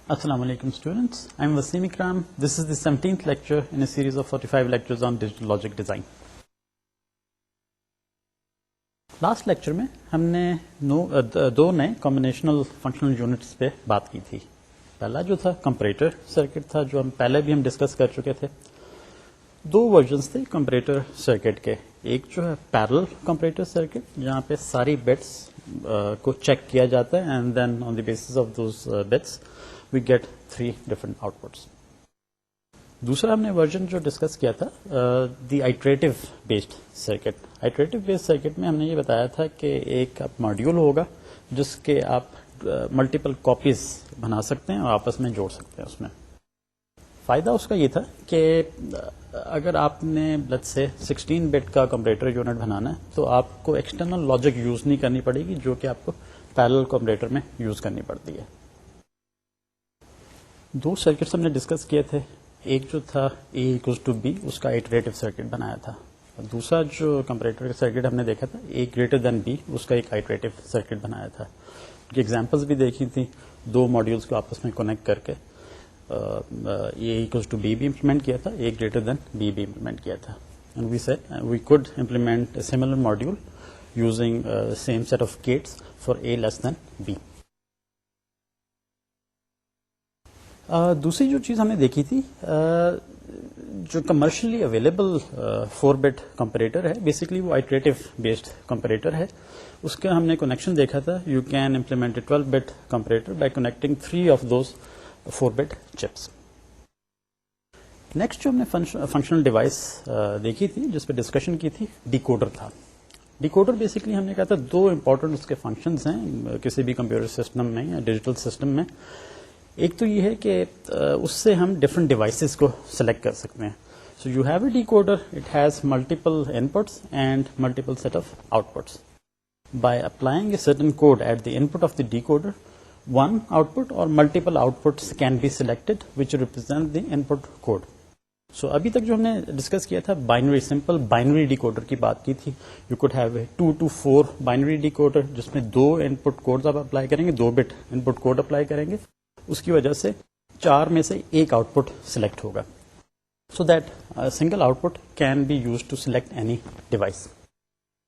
Assalamu alaikum students. I am Wasim Ikram. This is the 17th lecture in a series of 45 lectures on digital logic design. Last lecture में हमने दो नए combinational functional units पे बात की थी। पहला जो था कंपैरेटर सर्किट था, जो हम पहले भी डिस्कस कर चुके थे। दो वर्जन्स थे कंपैरेटर सर्किट के। एक जो है पैरेलल कंपैरेटर सर्किट, जहाँ पे सारी बिट्स को चेक किया जाता है and then on the basis of those bits we get 3 different outputs. दूसरा हमने वर्जन जो डिस्कस किया था the iterative based circuit. Iterative based circuit में हमने ये बताया था कि एक मॉड्यूल होगा जिसके आप मल्टीपल कॉपीज बना सकते हैं और आपस में जोड़ सकते हैं। उसमें फायदा उसका ये था कि अगर आपने लेट्स से 16 बिट का कंपैरेटर यूनिट बनाना है तो आपको एक्सटर्नल लॉजिक यूज नहीं करनी पड़ेगी, जो कि आपको पैरेलल कंपैरेटर में यूज करनी पड़ती है। दो सर्किट्स हमने डिस्कस किए थे। एक जो था A = B, उसका आइटरेटिव सर्किट बनाया था। और दूसरा जो कंपैरेटर सर्किट हमने देखा था A > B, उसका एक आइटरेटिव सर्किट बनाया था। उनकी एग्जांपल्स भी देखी थी। दो मॉड्यूल्स को आपस में कनेक्ट करके A = B भी इम्प्लीमेंट किया था, A > B भी इम्प्लीमेंट किया था। And we said we could implement a similar module using same set of gates for A < B। दूसरी जो चीज हमने देखी थी, जो कमर्शियली अवेलेबल 4 बिट कंपैरेटर है, बेसिकली वो आइटरेटिव बेस्ड कंपैरेटर है। उसका हमने कनेक्शन देखा था। You can implement A 12 bit comparator bye connecting 3 of those 4 bit chips. Next जो हमने फंक्शनल डिवाइस देखी थी, जिस पे डिस्कशन की थी, डिकोडर था। डिकोडर बेसिकली हमने कहा था दो इंपॉर्टेंट उसके फंक्शंस हैं किसी भी कंप्यूटर सिस्टम में या डिजिटल सिस्टम में। एक तो ये है कि उससे हम डिफरेंट डिवाइसेस को सिलेक्ट कर सकते हैं। So you have a decoder, it has multiple inputs and multiple set of outputs. By applying a certain code at the input of the decoder, one output or multiple outputs can be selected which represent the input code. So अभी तक जो हमने discuss किया था binary, simple binary decoder की बात की थी। You could have a 2 to 4 binary decoder, जिसमें 2 इनपुट कोड्स आप अप्लाई करेंगे, 2 बिट इनपुट कोड अप्लाई करेंगे। उसकी वजह से 4 में से एक आउटपुट सिलेक्ट होगा, so that single output can be used to select any device.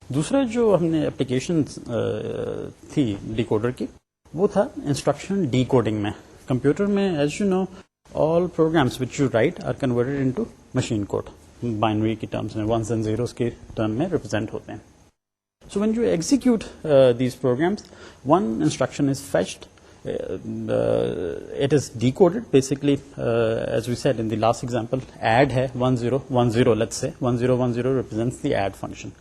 दूसरा जो हमने एप्लीकेशन थी डिकोडर की, वो था इंस्ट्रक्शन डिकोडिंग में। कंप्यूटर में as you know all programs which you write are converted into machine code. Binary की टर्म्स में 1s and 0s के टर्म में रिप्रेजेंट होते हैं। So when you execute these programs, one instruction is fetched, it is decoded basically, as we said in the last example, add है 1010, let's say 1010 represents the add function.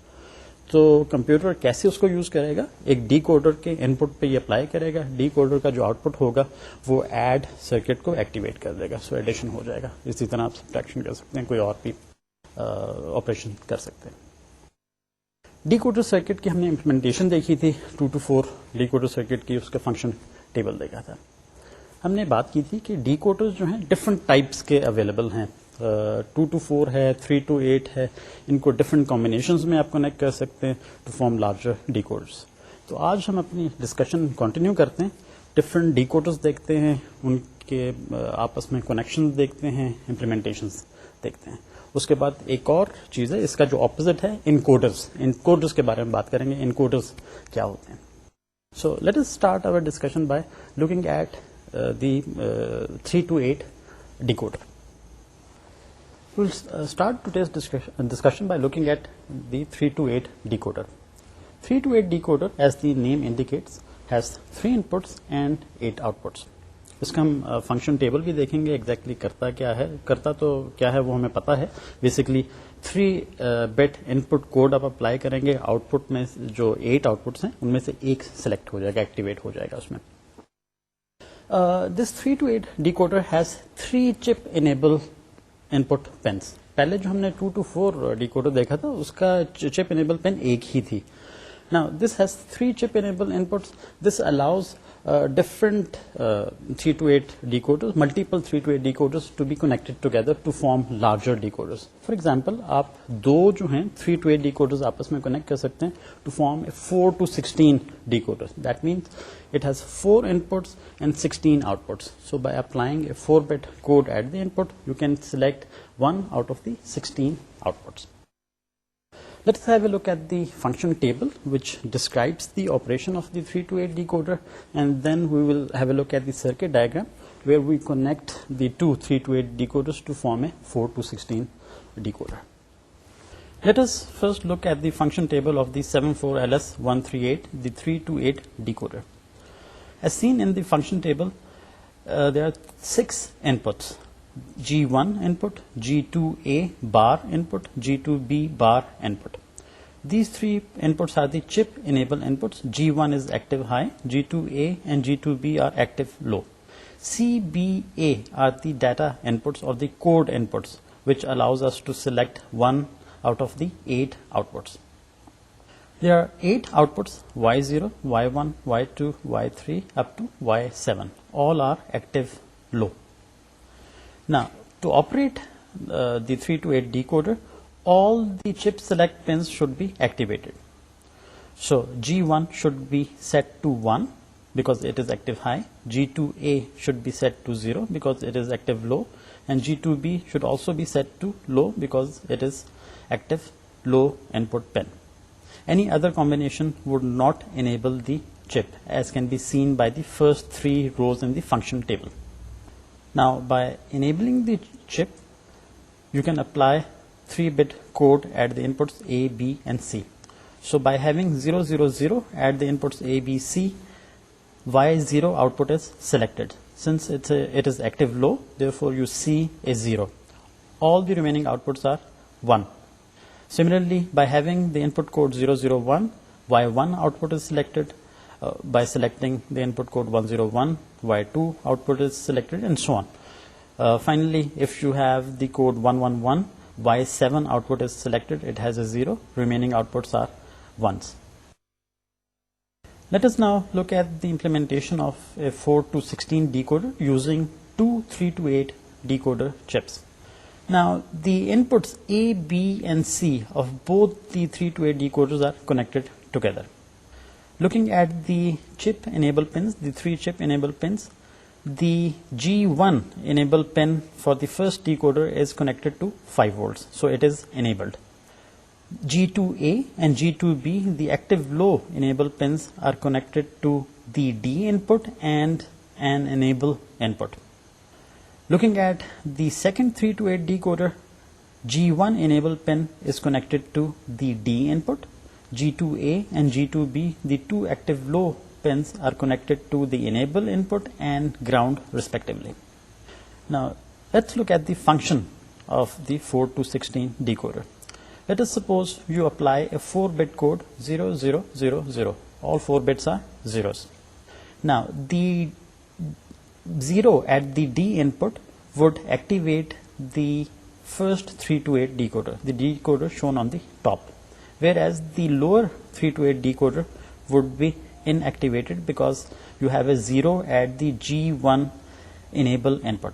तो computer कैसे उसको use करेगा, एक decoder के input पे ये apply करेगा। डिकोडर का जो आउटपुट होगा वो ऐड सर्किट को एक्टिवेट कर देगा, सो एडिशन हो जाएगा। इसी तरह आप सब्ट्रैक्शन कर सकते हैं, कोई और भी ऑपरेशन कर सकते हैं। डिकोडर सर्किट की हमने इम्प्लीमेंटेशन देखी थी, 2 to 4 डिकोडर सर्किट की, उसका फंक्शन टेबल देखा था। हमने बात की थी कि डिकोडर्स जो हैं डिफरेंट टाइप्स के अवेलेबल हैं। 2 to 4 है, 3 to 8 है। इनको डिफरेंट कॉम्बिनेशंस में आप कनेक्ट कर सकते हैं टू फॉर्म लार्जर डिकोडर्स। तो आज हम अपनी डिस्कशन कंटिन्यू करते हैं। डिफरेंट डिकोडर्स देखते हैं, उनके आपस में कनेक्शन देखते हैं, इम्प्लीमेंटेशंस देखते हैं। उसके बाद एक और चीज़ है, इसका जो ऑपोजिट है, इनकोडर्स। इनकोडर्स के बारे में बात करेंगे, इनकोडर्स क्या होते हैं। So let us start our discussion by looking at the 3 to 8 decoder. We'll start today's discussion by looking at the 3 to 8 decoder. 3 to 8 decoder, as the name indicates, has 3 inputs and 8 outputs. इसका हम function table भी देखेंगे, exactly करता क्या है। करता तो क्या है वो हमें पता है। बेसिकली 3 बिट इनपुट कोड आप अप्लाई करेंगे, आउटपुट में जो 8 आउटपुट्स हैं उनमें से एक सिलेक्ट हो जाएगा, एक्टिवेट हो जाएगा उसमें। This 3 to 8 decoder has 3 chip enable input pins. पहले जो हमने 2 to 4 डिकोडर देखा था, उसका चिप इनेबल पिन एक ही थी। Now this has 3 chip enabled inputs. This allows different 3 to 8 decoders, multiple 3 to 8 decoders to be connected together to form larger decoders. For example, आप दो जो हैं 3 to 8 decoders आपस में connect कर सकते हैं to form a 4 to 16 decoders. That means it has 4 inputs and 16 outputs. So by applying a 4-bit code at the input, you can select one out of the 16 outputs. Let's have a look at the function table, which describes the operation of the 3 to 8 decoder, and then we will have a look at the circuit diagram where we connect the two 3 to 8 decoders to form a 4 to 16 decoder. Let us first look at the function table of the 74LS138, the 3 to 8 decoder. As seen in the function table, there are 6 inputs: G1 input, G2A bar input, G2B bar input. These 3 inputs are the chip enable inputs. G1 is active high, G2A and G2B are active low. CBA are the data inputs or the code inputs, which allows us to select one out of the 8 outputs. There are 8 outputs: Y0, Y1, Y2, Y3 up to Y7. All are active low. Now, to operate the 3 to 8 decoder, all the chip select pins should be activated. So G1 should be set to 1 because it is active high, G2A should be set to 0 because it is active low, and G2B should also be set to low because it is active low input pin. Any other combination would not enable the chip, as can be seen by the first 3 rows in the function table. Now, by enabling the chip, you can apply 3-bit code at the inputs A, B, and C. So by having 0, 0, 0 at the inputs A, B, C, Y0 output is selected. Since it is active low, therefore you see a 0. All the remaining outputs are 1. Similarly, by having the input code 001, Y1 output is selected. By selecting the input code 101, Y2 output is selected, and so on. Finally, if you have the code 111, Y7 output is selected, it has a 0, remaining outputs are 1s. Let us now look at the implementation of a 4 to 16 decoder using two 3 to 8 decoder chips. Now, the inputs A, B, and C of both the 3 to 8 decoders are connected together. Looking at the chip enable pins, the 3 chip enable pins, the G1 enable pin for the first decoder is connected to 5 volts, so it is enabled. G2A and G2B, the active low enable pins, are connected to the D input and an enable input. Looking at the second 3 to 8 decoder, G1 enable pin is connected to the D input. G2A and G2B, the 2 active low pins, are connected to the enable input and ground respectively. Now, let's look at the function of the 4 to 16 decoder. Let us suppose you apply a 4-bit code 0000. All 4 bits are zeros. Now, the 0 at the D input would activate the first 3 to 8 decoder, the decoder shown on the top. Whereas the lower 3 to 8 decoder would be inactivated because you have a 0 at the G1 enable input.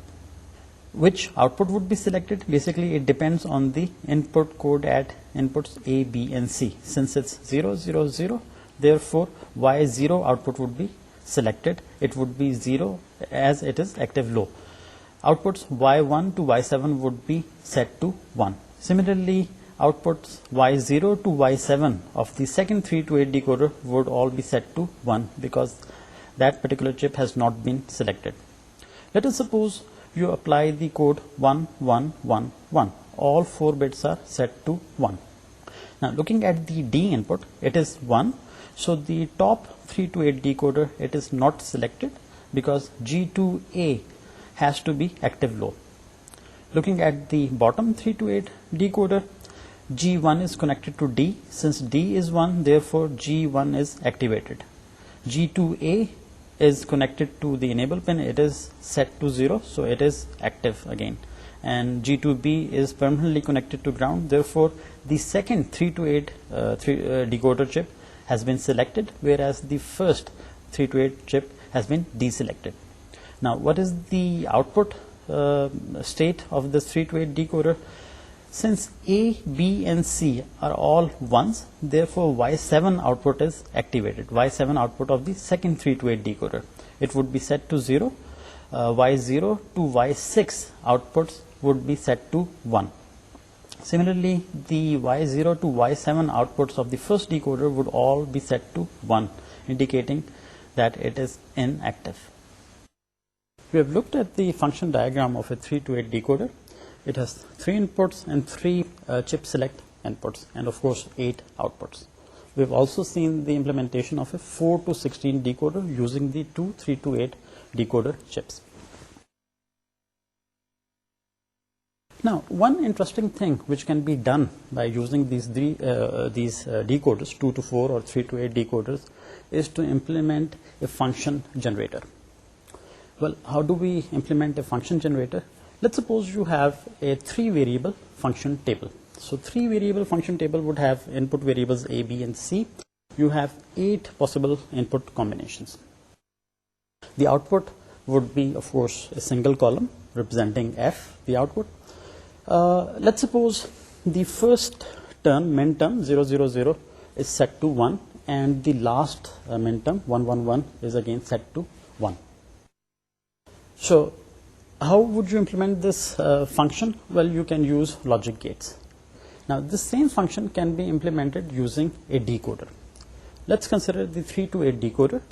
Which output would be selected? Basically, it depends on the input code at inputs A, B, and C. Since it's 0, 0, 0, therefore Y0 output would be selected. It would be 0 as it is active low. Outputs Y1 to Y7 would be set to 1. Similarly, outputs Y0 to Y7 of the second 3 to 8 decoder would all be set to 1 because that particular chip has not been selected. Let us suppose you apply the code 1111. All 4 bits are set to 1. Now, looking at the D input, it is 1. So the top 3 to 8 decoder, it is not selected because G2A has to be active low. Looking at the bottom 3 to 8 decoder, G1 is connected to D. Since D is 1, therefore G1 is activated. G2A is connected to the enable pin. It is set to 0, so it is active again. And G2B is permanently connected to ground. Therefore, the second 3 to 8 decoder chip has been selected, whereas the first 3 to 8 chip has been deselected. Now, what is the output state of this 3 to 8 decoder? Since A, B, and C are all ones, therefore Y7 output is activated. Y7 output of the second 3 to 8 decoder. It would be set to 0. Y0 to Y6 outputs would be set to 1. Similarly, the Y0 to Y7 outputs of the first decoder would all be set to 1, indicating that it is inactive. We have looked at the function diagram of a 3 to 8 decoder. It has 3 inputs and 3 chip select inputs, and of course 8 outputs. We have also seen the implementation of a 4 to 16 decoder using the two 3 to 8 decoder chips. Now, one interesting thing which can be done by using these decoders, 2 to 4 or 3 to 8 decoders, is to implement a function generator. Well, how do we implement a function generator? Let's suppose you have a 3 variable function table. So 3 variable function table would have input variables A, B, and C. You have 8 possible input combinations. The output would be, of course, a single column representing F, the output. Let's suppose the first term, min term 0, 0, 0, is set to 1, and the last min term 1, 1, 1 is again set to 1. So how would you implement this function? Well, you can use logic gates. Now, this same function can be implemented using a decoder. Let's consider the 3 to 8 decoder.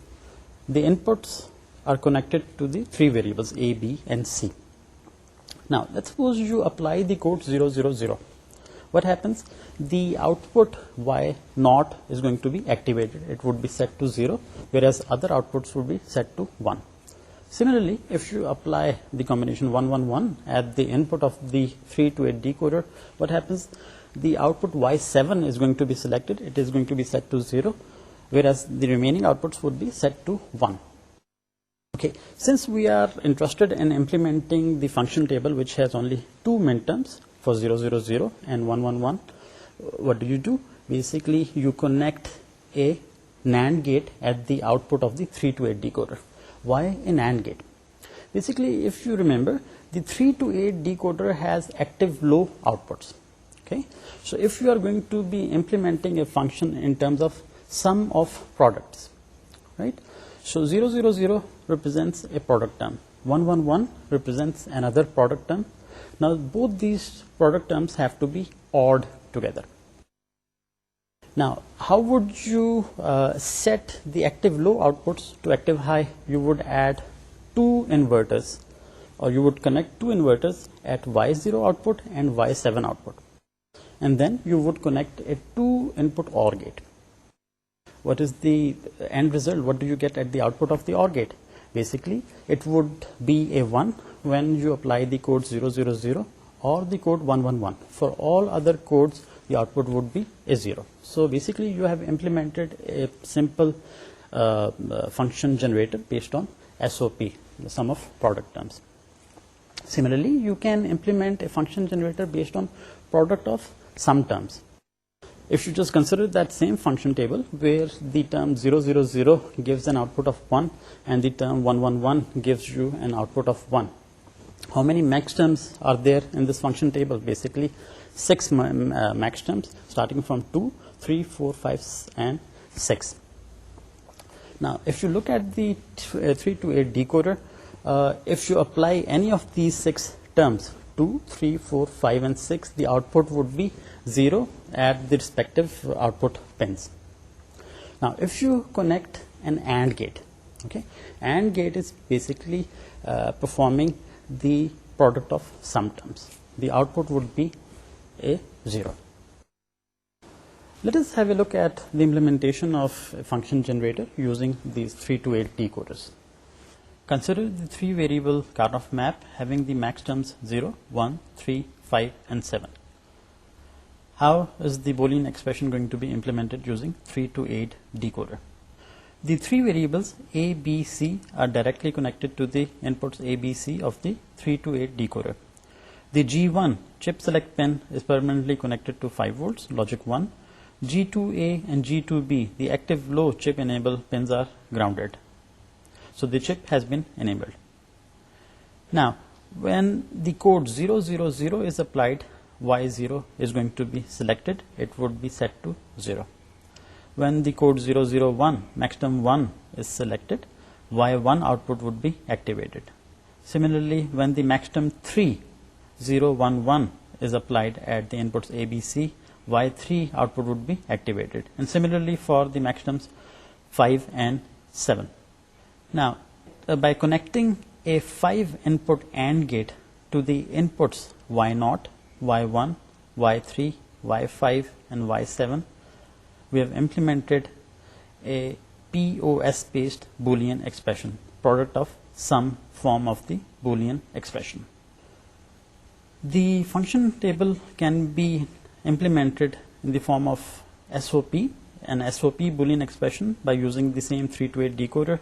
The inputs are connected to the 3 variables A, B, and C. Now, let's suppose you apply the code 0, 0, 0. What happens? The output Y0 is going to be activated. It would be set to 0, whereas other outputs would be set to 1. Similarly, if you apply the combination 1, 1, 1 at the input of the 3 to 8 decoder, what happens? The output Y7 is going to be selected. It is going to be set to 0, whereas the remaining outputs would be set to 1. Okay, since we are interested in implementing the function table which has only 2 minterms for 0, 0, 0 and 1, 1, 1, what do? Basically, you connect a NAND gate at the output of the 3 to 8 decoder. Why a NAND gate? Basically, if you remember, the 3 to 8 decoder has active low outputs. Okay, so if you are going to be implementing a function in terms of sum of products, right? So 0, 0, 0 represents a product term. 1, 1, 1 represents another product term. Now, both these product terms have to be odd together. Now, how would you set the active low outputs to active high? You would add 2 inverters, or you would connect 2 inverters at Y0 output and Y7 output. And then you would connect a 2 input OR gate. What is the end result? What do you get at the output of the OR gate? Basically, it would be a 1 when you apply the code 0, 0, 0 or the code 1, 1, 1. For all other codes, the output would be a 0. So basically, you have implemented a simple function generator based on SOP, the sum of product terms. Similarly, you can implement a function generator based on product of sum terms. If you just consider that same function table where the term 0, 0, 0 gives an output of 1 and the term 1, 1, 1 gives you an output of 1. How many max terms are there in this function table? Basically, 6 max terms starting from 2, 3, 4, 5, and 6. Now, if you look at the 3 to 8 decoder, if you apply any of these 6 terms, 2, 3, 4, 5, and 6, the output would be 0 at the respective output pins. Now, if you connect an AND gate, okay, AND gate is basically performing the product of sum terms. The output would be a 0. Let us have a look at the implementation of a function generator using these 3 to 8 decoders. Consider the 3 variable Karnaugh map having the max terms 0, 1, 3, 5, and 7. How is the Boolean expression going to be implemented using 3 to 8 decoder? The 3 variables A, B, C are directly connected to the inputs A, B, C of the 3 to 8 decoder. The G1 chip select pin is permanently connected to 5 volts, logic 1. G2A and G2B, the active low chip enable pins are grounded. So the chip has been enabled. Now, when the code 000 is applied, Y0 is going to be selected. It would be set to 0. When the code 001, maximum 1 is selected, Y1 output would be activated. Similarly, when the maximum 3011 is applied at the inputs ABC, Y3 output would be activated. And similarly for the maximums 5 and 7. Now, by connecting a 5 input AND gate to the inputs Y0, Y1, Y3, Y5 and Y7, we have implemented a POS based Boolean expression, product of some form of the Boolean expression. The function table can be implemented in the form of SOP, an SOP Boolean expression by using the same 3 to 8 decoder.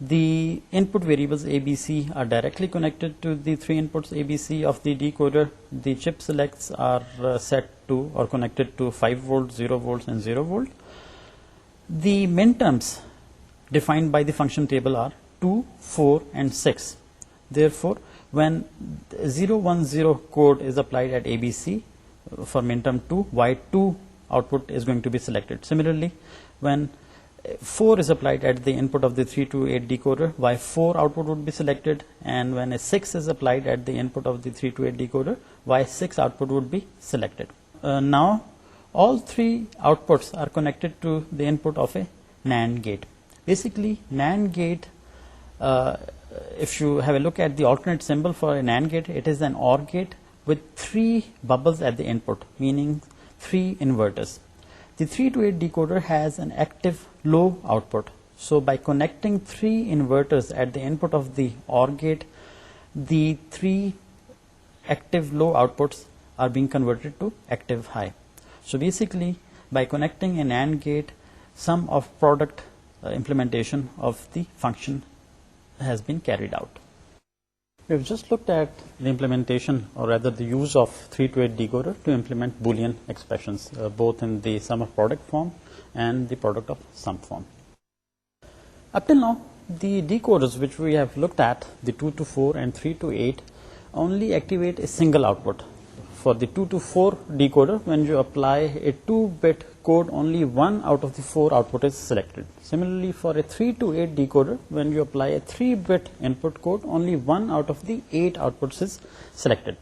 The input variables ABC are directly connected to the 3 inputs ABC of the decoder. The chip selects are set to or connected to 5 volts, 0 volts and 0 volt. The minterms defined by the function table are 2, 4 and 6. Therefore, when 010 code is applied at ABC for minterm 2, Y2 output is going to be selected. Similarly, when 4 is applied at the input of the 3 to 8 decoder, Y4 output would be selected, and when a 6 is applied at the input of the 3 to 8 decoder, Y6 output would be selected. Now, all 3 outputs are connected to the input of a NAND gate. Basically, NAND gate, if you have a look at the alternate symbol for a NAND gate, it is an OR gate with 3 bubbles at the input, meaning 3 inverters. The 3 to 8 decoder has an active low output. So by connecting 3 inverters at the input of the OR gate, the 3 active low outputs are being converted to active high. So basically, by connecting an AND gate, sum of product implementation of the function has been carried out. We've just looked at the implementation, or rather the use of 3 to 8 decoder to implement Boolean expressions, both in the sum of product form and the product of sum form. Up till now, the decoders which we have looked at, the 2 to 4 and 3 to 8, only activate a single output. For the 2 to 4 decoder, when you apply a 2-bit code, only 1 out of the 4 output is selected. Similarly, for a 3 to 8 decoder, when you apply a 3-bit input code, only 1 out of the 8 outputs is selected.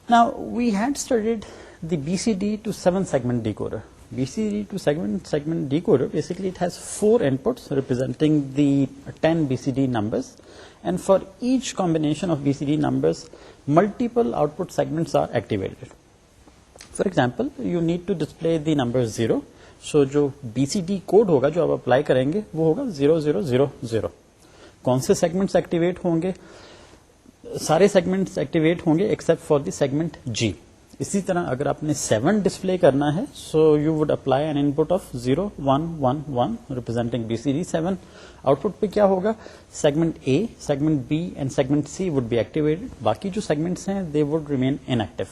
Now, we had studied the BCD to 7 segment decoder. BCD to segment decoder, basically it has 4 inputs representing the 10 BCD numbers, and for each combination of BCD numbers, multiple output segments are activated. For example, you need to display the number 0. So जो BCD code होगा जो आप apply करेंगे वो होगा 0000. कौन से segments activate होंगे? सारे सेगमेंट्स एक्टिवेट होंगे except for the segment G. इसी तरह अगर आपने 7 डिस्प्ले करना है, so you would apply N input of 0111 representing BCD 7. Output पे क्या होगा? Segment A, segment B and segment C would be activated. बाकी जो सेगमेंट्स हैं दे वुड रिमेन इनएक्टिव.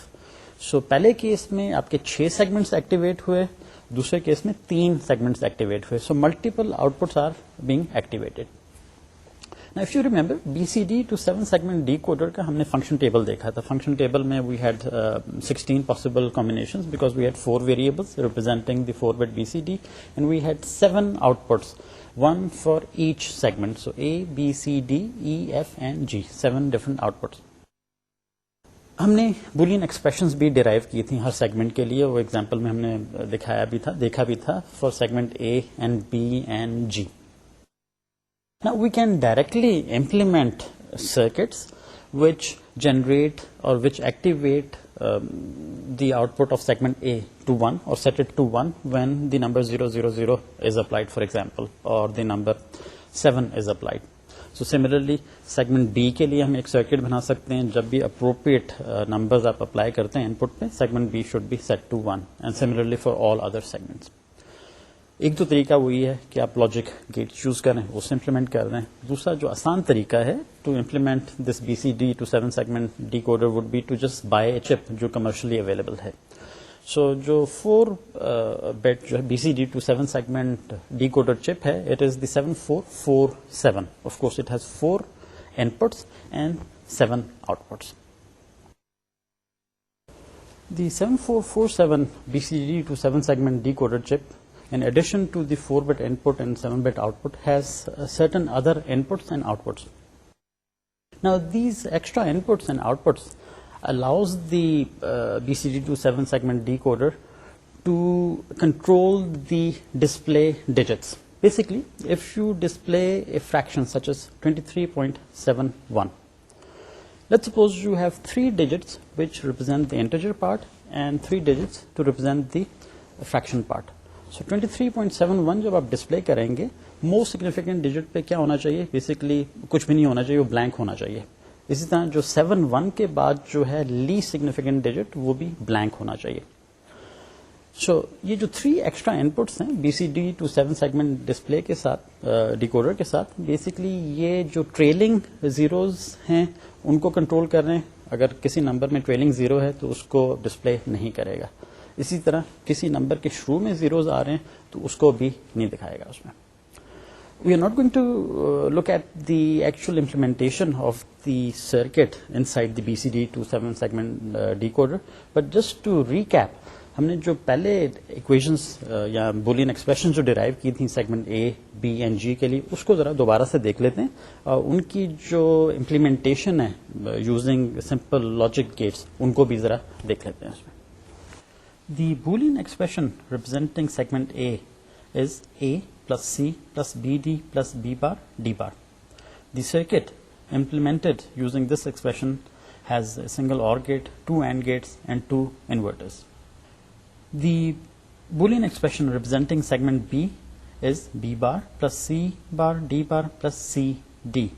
सो पहले केस में आपके 6 सेगमेंट्स एक्टिवेट हुए, दूसरे केस में 3 सेगमेंट्स एक्टिवेट हुए. So multiple outputs are being activated. Now, if you remember, BCD to 7 segment decoder का हमने function table देखा था. Function table में we had 16 possible combinations because we had 4 variables representing the 4-bit BCD, and we had 7 outputs, 1 for each segment. So A, B, C, D, E, F and G, 7 different outputs. हमने Boolean expressions भी derive की थी हर segment के लिए. वो example में हमने देखा भी था for segment A and B and G. Now we can directly implement circuits which generate or which activate the output of segment A to 1 or set it to 1 when the number 000 is applied, for example, or the number 7 is applied. So similarly, segment B के लिए हम एक circuit बना सकते हैं. जब भी appropriate numbers आप apply करते हैं input पे, segment B should be set to 1, and similarly for all other segments. एक तो तरीका वही है कि आप लॉजिक गेट चूज करें, उससे इंप्लीमेंट कर रहे हैं. दूसरा जो आसान तरीका है to implement this BCD to 7 segment decoder would be to just buy a chip जो कमर्शियली अवेलेबल है. सो जो 4 बिट जो है BCD to 7 segment decoder chip है, it is the 7447. Of course, it has 4 inputs and 7 outputs. The 7447 BCD to 7 segment decoder chip, in addition to the 4-bit input and 7-bit output, has certain other inputs and outputs. Now, these extra inputs and outputs allows the BCD to 7 segment decoder to control the display digits. Basically, if you display a fraction such as 23.71, let's suppose you have 3 digits which represent the integer part and 3 digits to represent the fraction part. So 23.71 जब आप display करेंगे, most significant digit पे क्या होना चाहिए? Basically कुछ भी नहीं होना चाहिए, वो ब्लैंक होना चाहिए. इसी तरह जो 7-1 के बाद जो है लीस्ट सिग्निफिकेंट डिजिट, वो भी ब्लैंक होना चाहिए. ये जो 3 एक्स्ट्रा इनपुट्स हैं BCD to 7 सेगमेंट डिस्प्ले के साथ, डिकोडर के साथ, बेसिकली ये जो ट्रेलिंग जीरोज हैं उनको कंट्रोल कर रहे हैं. अगर किसी नंबर में ट्रेलिंग जीरो है तो उसको डिस्प्ले नहीं करेगा. इसी तरह किसी नंबर के शुरू में जीरोज आ रहे हैं तो उसको भी नहीं दिखाएगा उसमें. We are not going to look at the actual implementation of the circuit inside the BCD to 7 segment decoder, but just to recap, हमने जो पहले इक्वेशंस या बुलियन एक्सप्रेशन जो डिराइव की थी segment A, B and G के लिए, उसको जरा दोबारा से देख लेते हैं. उनकी जो इम्प्लीमेंटेशन है यूजिंग सिंपल लॉजिक गेट्स, उनको भी जरा देख लेते हैं. उसमें The Boolean expression representing segment A is A plus C plus BD plus B bar D bar. The circuit implemented using this expression has a single OR gate, 2 AND gates and 2 inverters. The Boolean expression representing segment B is B bar plus C bar D bar plus C D.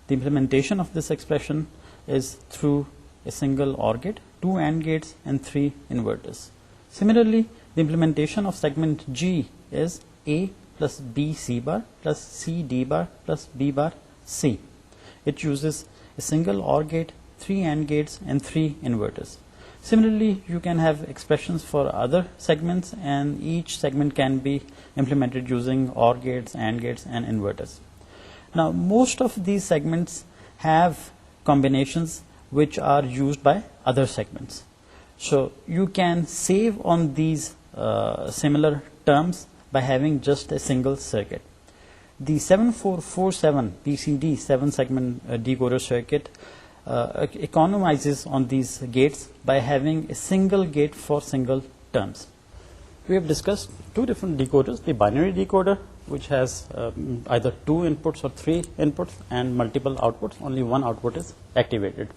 The implementation of this expression is through a single OR gate, 2 AND gates and 3 inverters. Similarly, the implementation of segment G is A plus B C bar plus C D bar plus B bar C. It uses a single OR gate, 3 AND gates and 3 inverters. Similarly, you can have expressions for other segments, and each segment can be implemented using OR gates, AND gates and inverters. Now, most of these segments have combinations which are used by other segments. So you can save on these similar terms by having just a single circuit. The 7447 BCD 7 segment decoder circuit economizes on these gates by having a single gate for single terms. We have discussed 2 different decoders: the binary decoder, which has either 2 inputs or 3 inputs and multiple outputs. Only one output is activated.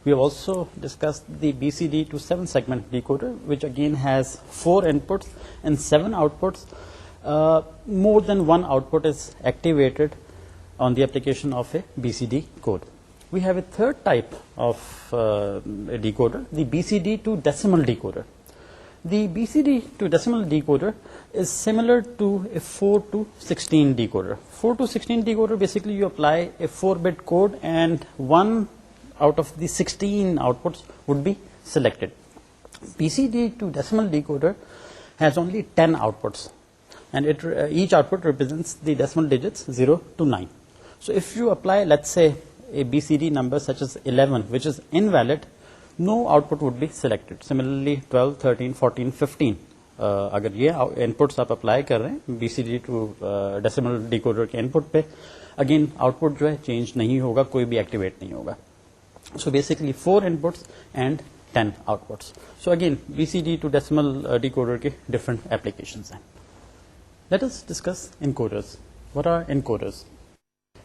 We have also discussed the BCD to 7 segment decoder, which again has 4 inputs and 7 outputs. More than one output is activated on the application of a BCD code. We have a third type of a decoder, the BCD to decimal decoder. The BCD to decimal decoder is similar to a 4 to 16 decoder. 4 to 16 decoder, basically you apply a 4-bit code and one out of the 16 outputs would be selected. BCD to decimal decoder has only 10 outputs, and each output represents the decimal digits 0 to 9. So if you apply, let's say, a BCD number such as 11, which is invalid, no output would be selected. Similarly, 12, 13, 14, 15. अगर ये inputs आप apply कर रहे हैं BCD to decimal decoder के input पे, again output जो है change नहीं होगा, कोई भी activate नहीं होगा. So basically 4 inputs and 10 outputs. So again, BCD to decimal decoder के different applications हैं. Let us discuss encoders. What are encoders?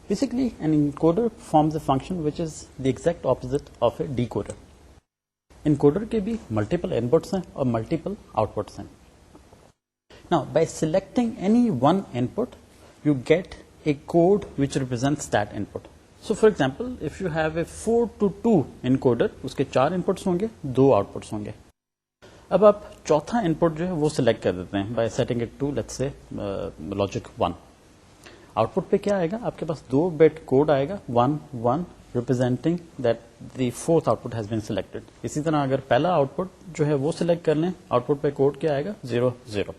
Basically, an encoder forms a function which is the exact opposite of a decoder. Encoder के भी multiple inputs हैं और multiple outputs हैं. Now, by selecting any one input, you get a code which represents that input. So for example, if you have a 4 to 2 encoder, उसके 4 inputs होंगे, 2 outputs होंगे. अब आप चौथा इनपुट जो है वो सिलेक्ट कर देते हैं by setting it to, let's say, logic 1. Output पे क्या आएगा? आपके पास 2 बिट कोड आएगा 1 1 representing that the fourth output has been selected. इसी तरह अगर पहला आउटपुट जो है वो सिलेक्ट कर लें, आउटपुट पे कोड क्या आएगा 0 0.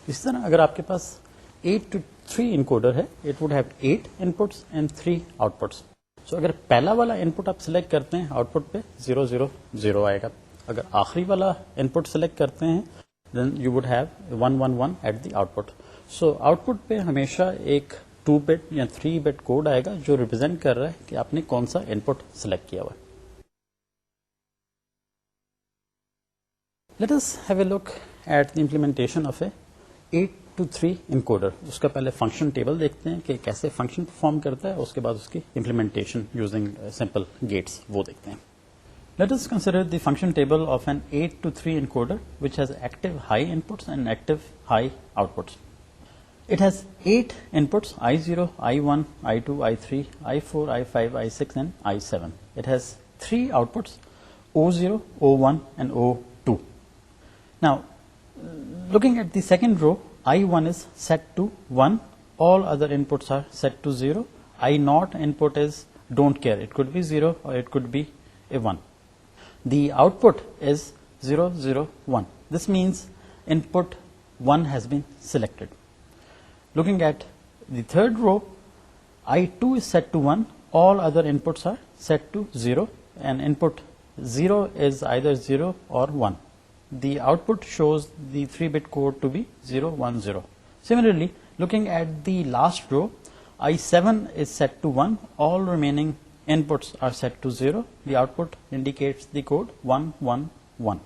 इसी तरह अगर आपके पास 8 to 3 इनकोडर है, it would have 8 inputs and 3 outputs. So अगर पहला वाला इनपुट आप सिलेक्ट करते हैं, आउटपुट पे 0 0 0 आएगा. अगर आखिरी वाला इनपुट सिलेक्ट करते हैं, then you would have 1 1 1 at the output. So output पे हमेशा एक 2 बिट या 3 बिट कोड आएगा जो रिप्रेजेंट कर रहा है कि आपने कौन सा इनपुट सिलेक्ट किया हुआ है. Let us have a look at the implementation of A 8 to 3 encoder. उसका पहले फंक्शन टेबल देखते हैं कि कैसे फंक्शन परफॉर्म करता है, उसके बाद उसकी इम्प्लीमेंटेशन यूजिंग सिंपल गेट्स वो देखते हैं. Let us consider the function table of an 8 to 3 encoder which has active high inputs and active high outputs. It has 8 inputs I0, I1, I2, I3, I4, I5, I6 and I7. It has 3 outputs O0, O1 and O2. Now, looking at the second row, I1 is set to 1, all other inputs are set to 0. I0 input is don't care, it could be 0 or it could be a 1. The output is 0 0 1. This means input 1 has been selected. Looking at the third row, I2 is set to 1, all other inputs are set to 0 and input 0 is either 0 or 1. The output shows the 3-bit code to be 0 1 0. Similarly, looking at the last row, I7 is set to 1, all remaining inputs are set to 0. The output indicates the code 1 1 1.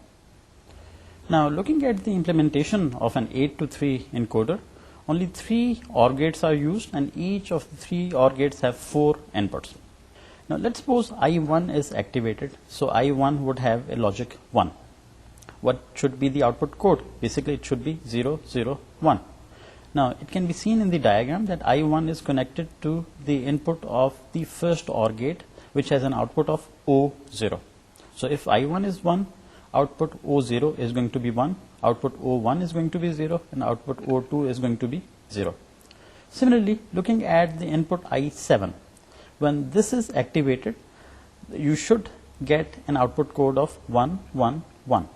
Now, looking at the implementation of an 8 to 3 encoder, only 3 OR gates are used and each of the 3 OR gates have 4 inputs. Now, let's suppose I1 is activated, so I1 would have a logic 1. What should be the output code? Basically, it should be 0 0 1. Now, it can be seen in the diagram that I1 is connected to the input of the first OR gate, which has an output of O0. So, if I1 is 1, output O0 is going to be 1, output O1 is going to be 0, and output O2 is going to be 0. Similarly, looking at the input I7, when this is activated, you should get an output code of 1 1 1.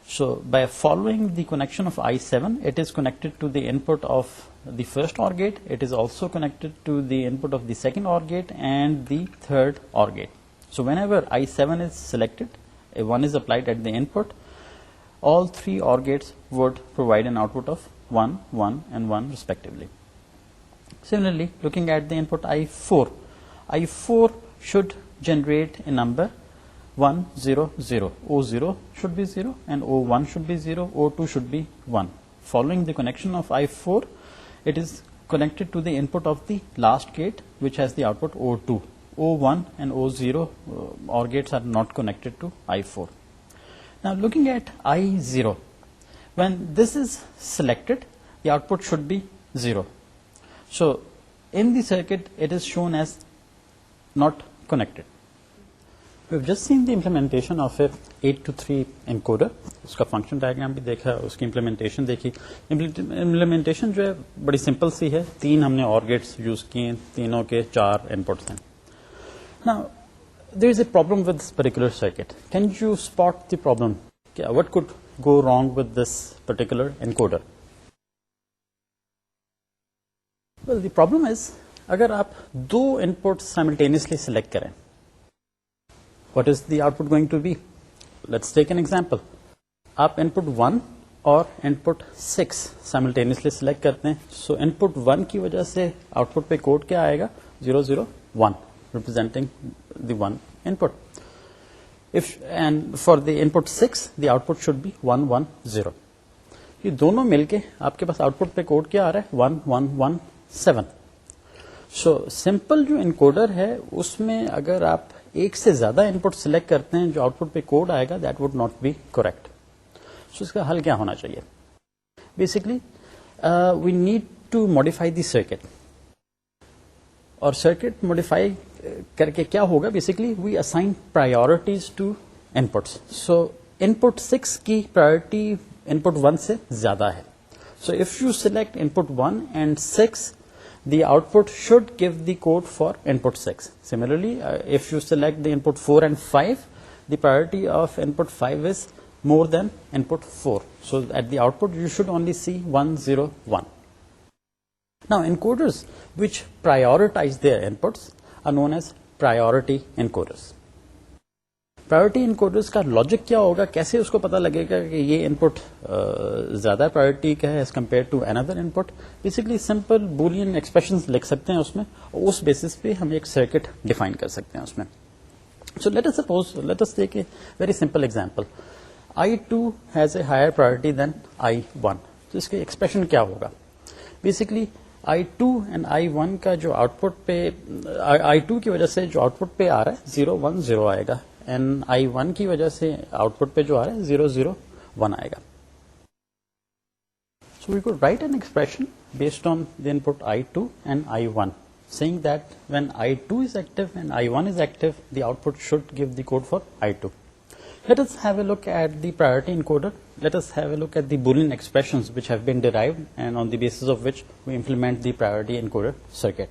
So, by following the connection of I7, it is connected to the input of the first OR gate, it is also connected to the input of the second OR gate and the third OR gate. So, whenever I7 is selected, a 1 is applied at the input, all 3 OR gates would provide an output of 1 1 and 1 respectively. Similarly, looking at the input I4, I4 should generate a number 1 0 0. O0 should be 0 and O1 should be 0, O2 should be 1. Following the connection of I4, it is connected to the input of the last gate, which has the output O2. O1 and O0 OR gates are not connected to I4. Now, looking at I0, when this is selected, the output should be 0. So, in the circuit, it is shown as not connected. We have just seen the implementation of a 8 to 3 encoder. उसका function diagram भी देखा, उसकी implementation देखी. Implementation जो है बड़ी simple सी है. 3 हमने OR गेट्स यूज किए, तीनों के 4 इनपुट्स हैं. Now, there is a problem with this particular circuit. Can you spot the problem? What could go wrong with this particular encoder? Well, the problem is, अगर आप 2 inputs simultaneously select करें, what is the output going to be? Let's take an example. आप input 1 और input 6 simultaneously select करते हैं. So, input 1 की वजह से output पे code क्या आएगा? 0 0 1, representing the 1 input. And for the input 6, the output should be 1 1 0. ये दोनों मिलके आपके पास output पे code क्या आ रहा है? 1 1 1 7. So, simple जो encoder है, उसमें अगर आप एक से ज्यादा इनपुट सिलेक्ट करते हैं, जो आउटपुट पे कोड आएगा, that would not be correct. So इसका हल क्या होना चाहिए? Basically we need to modify the circuit. और सर्किट मॉडिफाई करके क्या होगा? Basically we assign priorities to inputs. So input 6 की प्रायोरिटी इनपुट 1 से ज्यादा है. So if you select input 1 and 6, the output should give the code for input 6. Similarly, if you select the input 4 and 5, the priority of input 5 is more than input 4. So at the output, you should only see 1, 0, 1. Now, encoders which prioritize their inputs are known as priority encoders. Priority encoders का logic क्या होगा, कैसे उसको पता लगेगा कि ये input ज्यादा प्रायोरिटी का है as compare to another input? Basically simple Boolean expressions लिख सकते हैं उसमें, और उस बेसिस पे हम एक सर्किट डिफाइन कर सकते हैं उसमें. So let us take a very simple example. I2 has a higher priority than I1. तो इसके एक्सप्रेशन क्या होगा? बेसिकली I2 एंड I1 का जो आउटपुट पे, I2 की वजह से जो आउटपुट पे आ रहा है 0, 1, 0 आएगा, एंड I1 की वजह से आउटपुट पे जो आ रहा है 0, 0, 1 आएगा. So we could write an expression based on the input I2 and I1, saying that when I2 is active and I1 is active, the output should give the code for I2. Let us have a look at the priority encoder. Let us have a look at the Boolean expressions which have been derived and on the basis of which we implement the priority encoder circuit.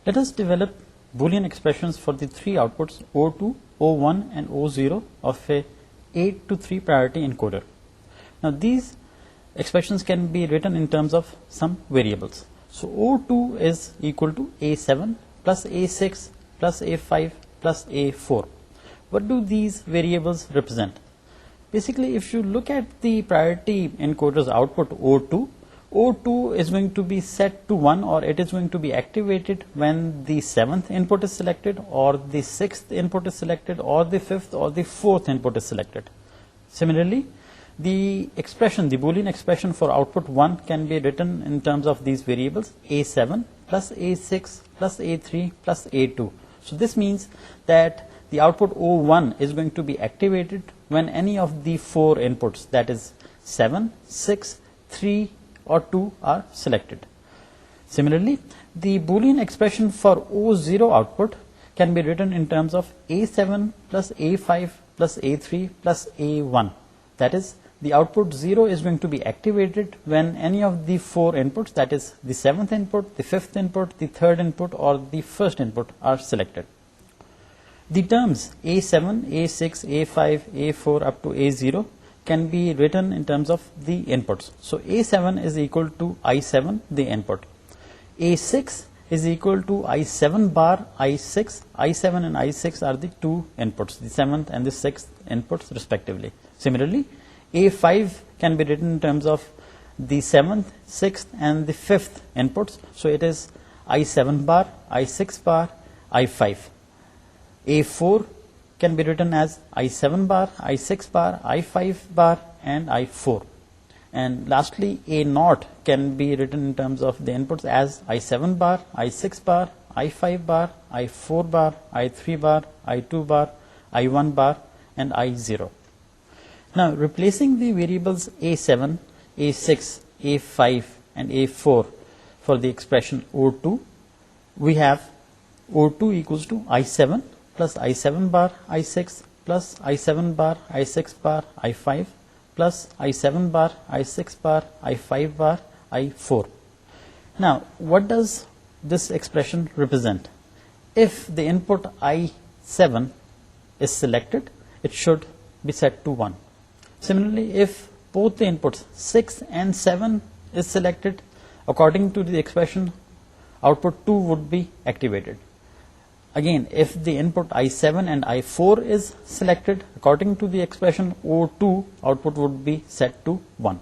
Let us develop Boolean expressions for the three outputs O2, O1 and O0 of a 8 to 3 priority encoder. Now these expressions can be written in terms of some variables. So O2 is equal to A7 plus A6 plus A5 plus A4. What do these variables represent? Basically, if you look at the priority encoder's output O2, O2 is going to be set to 1, or it is going to be activated when the 7th input is selected, or the 6th input is selected, or the 5th or the 4th input is selected. Similarly, the expression, the Boolean expression for output 1 can be written in terms of these variables A7 plus A6 plus A3 plus A2. So this means that the output O1 is going to be activated when any of the 4 inputs, that is 7, 6, 3 or 2 are selected. Similarly, the Boolean expression for O0 output can be written in terms of A7 plus A5 plus A3 plus A1. That is, the output 0 is going to be activated when any of the 4 inputs, that is the 7th input, the 5th input, the 3rd input or the 1st input are selected. The terms A7, A6, A5, A4 up to A0 can be written in terms of the inputs. So A7 is equal to I7, the input. A6 is equal to I7 bar I6. I7 and I6 are the two inputs, the 7th and the 6th inputs respectively. Similarly, A5 can be written in terms of the 7th, 6th and the 5th inputs. So it is I7 bar, I6 bar, I5. A4 can be written as I7 bar, I6 bar, I5 bar and I4. And lastly, A0 can be written in terms of the inputs as I7 bar, I6 bar, I5 bar, I4 bar, I3 bar, I2 bar, I1 bar and I0. Now replacing the variables A7, A6, A5 and A4 for the expression O2, we have O2 equals to I7 plus I7 bar I6 plus I7 bar I6 bar I5 plus I7 bar I6 bar I5 bar I4. Now what does this expression represent? If the input I7 is selected, it should be set to 1. Similarly, if both the inputs 6 and 7 is selected, according to the expression, output 2 would be activated. Again, if the input I7 and I4 is selected, according to the expression O2, output would be set to 1.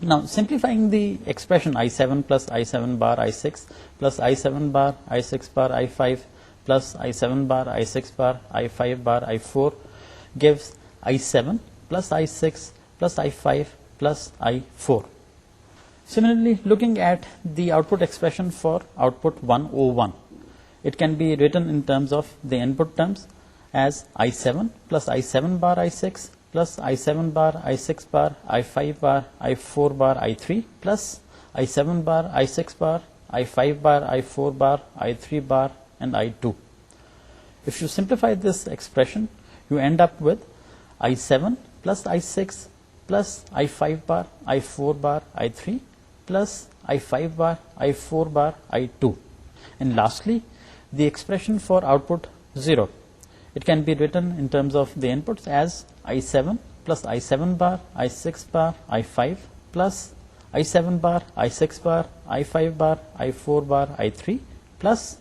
Now, simplifying the expression I7 plus I7 bar I6 plus I7 bar I6 bar I5 plus I7 bar I6 bar I5 bar I4 gives I7 plus I6 plus I5 plus I4. Similarly, looking at the output expression for output 1 O1, it can be written in terms of the input terms as I7 plus I7 bar I6 plus I7 bar I6 bar I5 bar I4 bar I3 plus I7 bar I6 bar I5 bar I4 bar I3 bar and I2. If you simplify this expression, you end up with I7 plus I6 plus I5 bar I4 bar I3 plus I5 bar, I4 bar, I2. And lastly, the expression for output 0. It can be written in terms of the inputs as I7 plus I7 bar, I6 bar, I5 plus I7 bar, I6 bar, I5 bar, I4 bar, I3 plus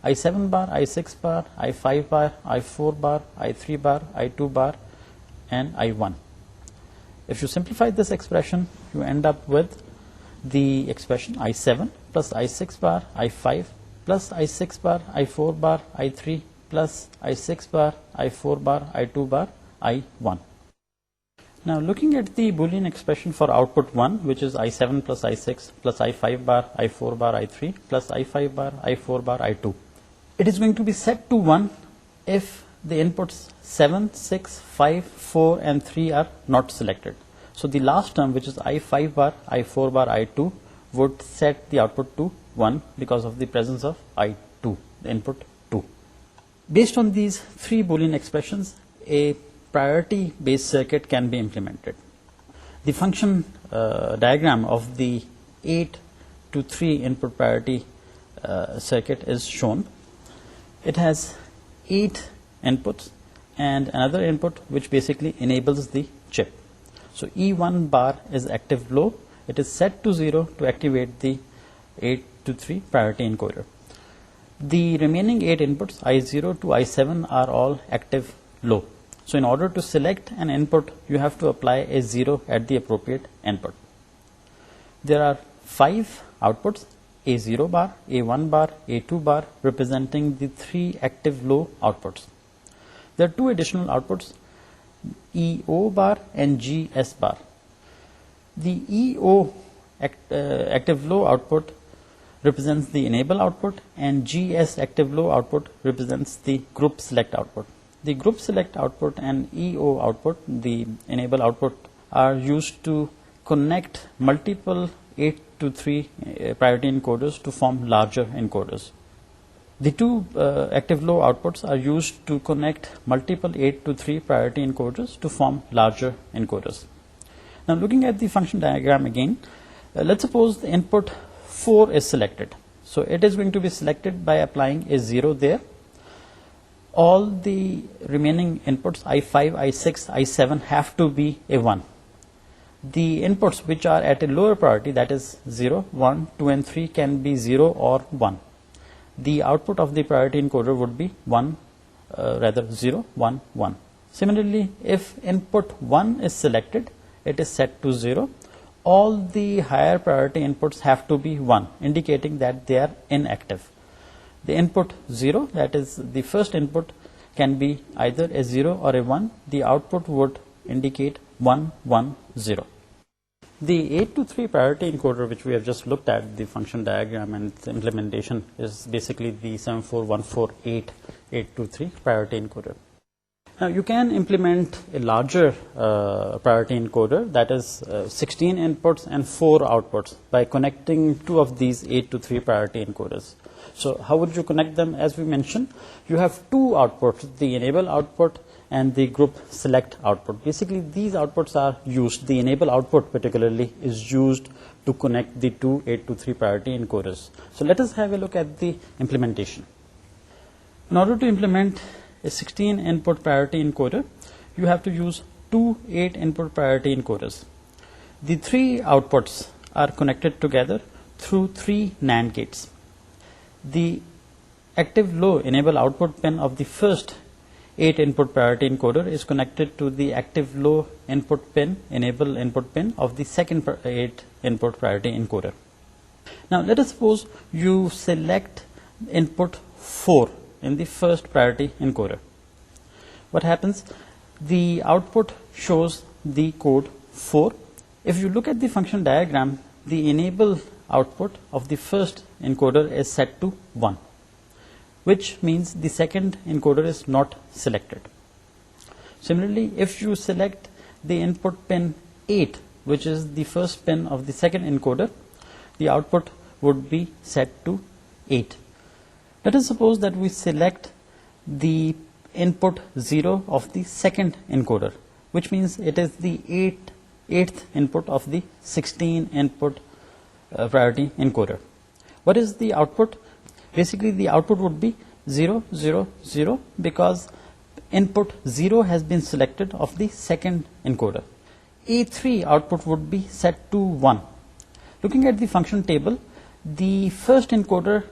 I7 bar, I6 bar, I5 bar, I4 bar, I3 bar, I2 bar, and I1. If you simplify this expression, you end up with the expression I7 plus I6 bar, I5 plus I6 bar, I4 bar, I3 plus I6 bar, I4 bar, I2 bar, I1. Now looking at the Boolean expression for output 1, which is I7 plus I6 plus I5 bar, I4 bar, I3 plus I5 bar, I4 bar, I2. It is going to be set to 1 if the inputs 7, 6, 5, 4 and 3 are not selected. So the last term, which is I5 bar, I4 bar, I2, would set the output to 1 because of the presence of I2, the input 2. Based on these three Boolean expressions, a priority based circuit can be implemented. The function diagram of the 8 to 3 input priority circuit is shown. It has 8 inputs and another input which basically enables the chip. So E1 bar is active low. It is set to 0 to activate the 8 to 3 priority encoder. The remaining 8 inputs I0 to I7 are all active low. So in order to select an input, you have to apply a 0 at the appropriate input. There are 5 outputs, A0 bar, A1 bar, A2 bar, representing the 3 active low outputs. There are 2 additional outputs, EO bar and GS bar. The EO active low output represents the enable output, and GS active low output represents the group select output. The group select output and EO output, the enable output, are used to connect multiple 8 to 3 priority encoders to form larger encoders. The 2 active low outputs are used to connect multiple 8 to 3 priority encoders to form larger encoders. Now looking at the function diagram again, let's suppose the input 4 is selected. So it is going to be selected by applying a 0 there. All the remaining inputs I5, I6, I7 have to be a 1. The inputs which are at a lower priority, that is 0, 1, 2 and 3, can be 0 or 1. The output of the priority encoder would be 0, 1, 1. Similarly, if input 1 is selected, it is set to 0. All the higher priority inputs have to be 1, indicating that they are inactive. The input 0, that is the first input, can be either a 0 or a 1. The output would indicate 1, 1, 0. The 8 to 3 priority encoder, which we have just looked at, the function diagram and its implementation, is basically the 74148 8 to 3 priority encoder. Now you can implement a larger priority encoder, that is 16 inputs and 4 outputs, by connecting 2 of these 8 to 3 priority encoders. So how would you connect them? As we mentioned, you have 2 outputs, the enable output and the group select output. Basically these outputs are used, the enable output particularly is used to connect the 2 8 to 3 priority encoders. So let us have a look at the implementation. In order to implement a 16 input priority encoder, you have to use 2 8 input priority encoders. The 3 outputs are connected together through 3 NAND gates. The active low enable output pin of the first 8 input priority encoder is connected to the active low input pin, enable input pin of the second 8 input priority encoder. Now let us suppose you select input 4 in the first priority encoder. What happens? The output shows the code 4. If you look at the function diagram, the enable output of the first encoder is set to 1, which means the second encoder is not selected. Similarly, if you select the input pin 8, which is the first pin of the second encoder, the output would be set to 8. Let us suppose that we select the input 0 of the second encoder, which means it is the 8th input of the 16 input priority encoder. What is the output? Basically, the output would be 0, 0, 0 because input 0 has been selected of the second encoder. A3 output would be set to 1. Looking at the function table, the first encoder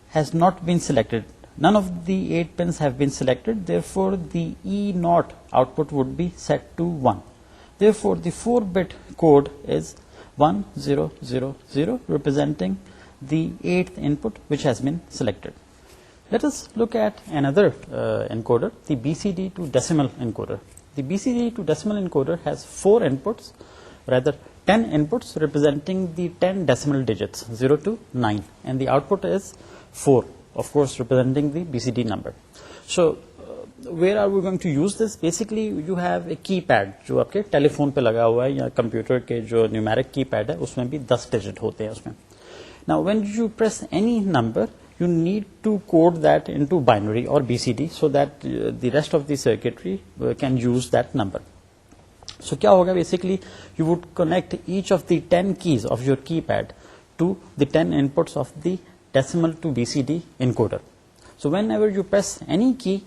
has not been selected. None of the 8 pins have been selected. Therefore, the E0 output would be set to 1. Therefore, the 4-bit code is 1, 0, 0, 0, representing the 8th input which has been selected. Let us look at another encoder, the BCD to decimal encoder. The BCD to decimal encoder has 4 inputs, rather 10 inputs representing the 10 decimal digits, 0 to 9, and the output is 4, of course representing the BCD number. So where are we going to use this? Basically you have a keypad जो आपके telephone पे लगा हुआ है या computer के जो numeric keypad है उसमें भी 10 डिजिट होते हैं उसमें. Now when you press any number, you need to code that into binary or BCD so that the rest of the circuitry can use that number. So क्या होगा? Basically you would connect each of the 10 keys of your keypad to the 10 inputs of the decimal to BCD encoder. So whenever you press any key,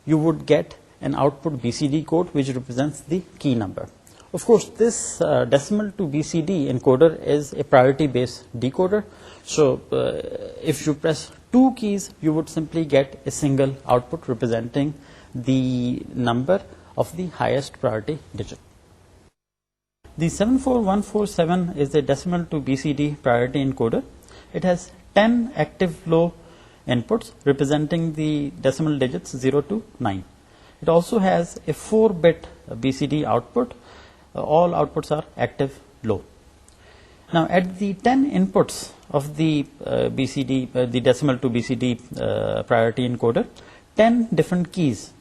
you would get an output BCD code which represents the key number. Of course, this decimal to BCD encoder is a priority based decoder. So if you press 2 keys, you would simply get a single output representing the number of the highest priority digit. The 74147 is a decimal to BCD priority encoder. It has 10 active low inputs representing the decimal digits 0 to 9. It also has a 4-bit BCD output. All outputs are active low. Now at the 10 inputs of the BCD, the decimal to BCD priority encoder, 10 different keys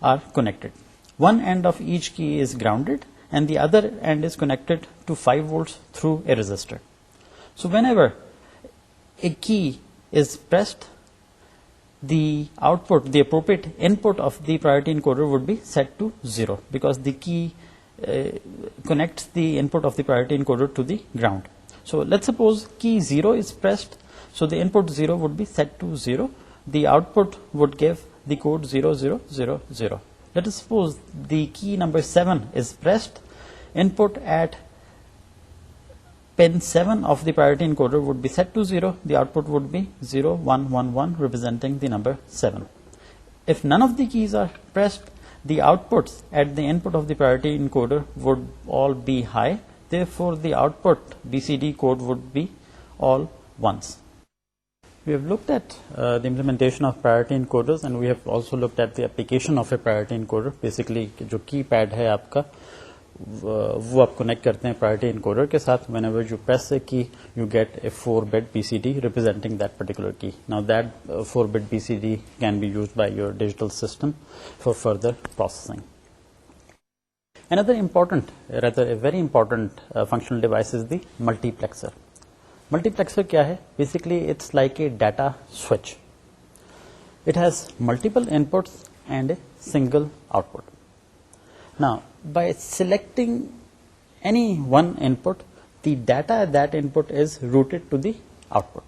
are connected. One end of each key is grounded and the other end is connected to 5 volts through a resistor. So whenever a key is pressed, the output, the appropriate input of the priority encoder would be set to 0 because the key connects the input of the priority encoder to the ground. So let's suppose key 0 is pressed, so the input 0 would be set to 0. The output would give the code 0, 0, 0, 0. Let us suppose the key number 7 is pressed. Input at pin 7 of the priority encoder would be set to 0. The output would be 0, 1, 1, 1, representing the number 7. If none of the keys are pressed, the outputs at the input of the priority encoder would all be high. Therefore, the output BCD code would be all ones. We have looked at the implementation of priority encoders and we have also looked at the application of a priority encoder. Basically, जो keypad है आपका वो आप connect करते हैं priority encoder के साथ. Whenever you press a key, you get a 4-bit BCD representing that particular key. Now that 4-bit BCD can be used by your digital system for further processing. Another important, rather a very important functional device is the multiplexer. Multiplexer क्या है? Basically, it's like a data switch. It has multiple inputs and a single output. Now, by selecting any one input, the data at that input is routed to the output.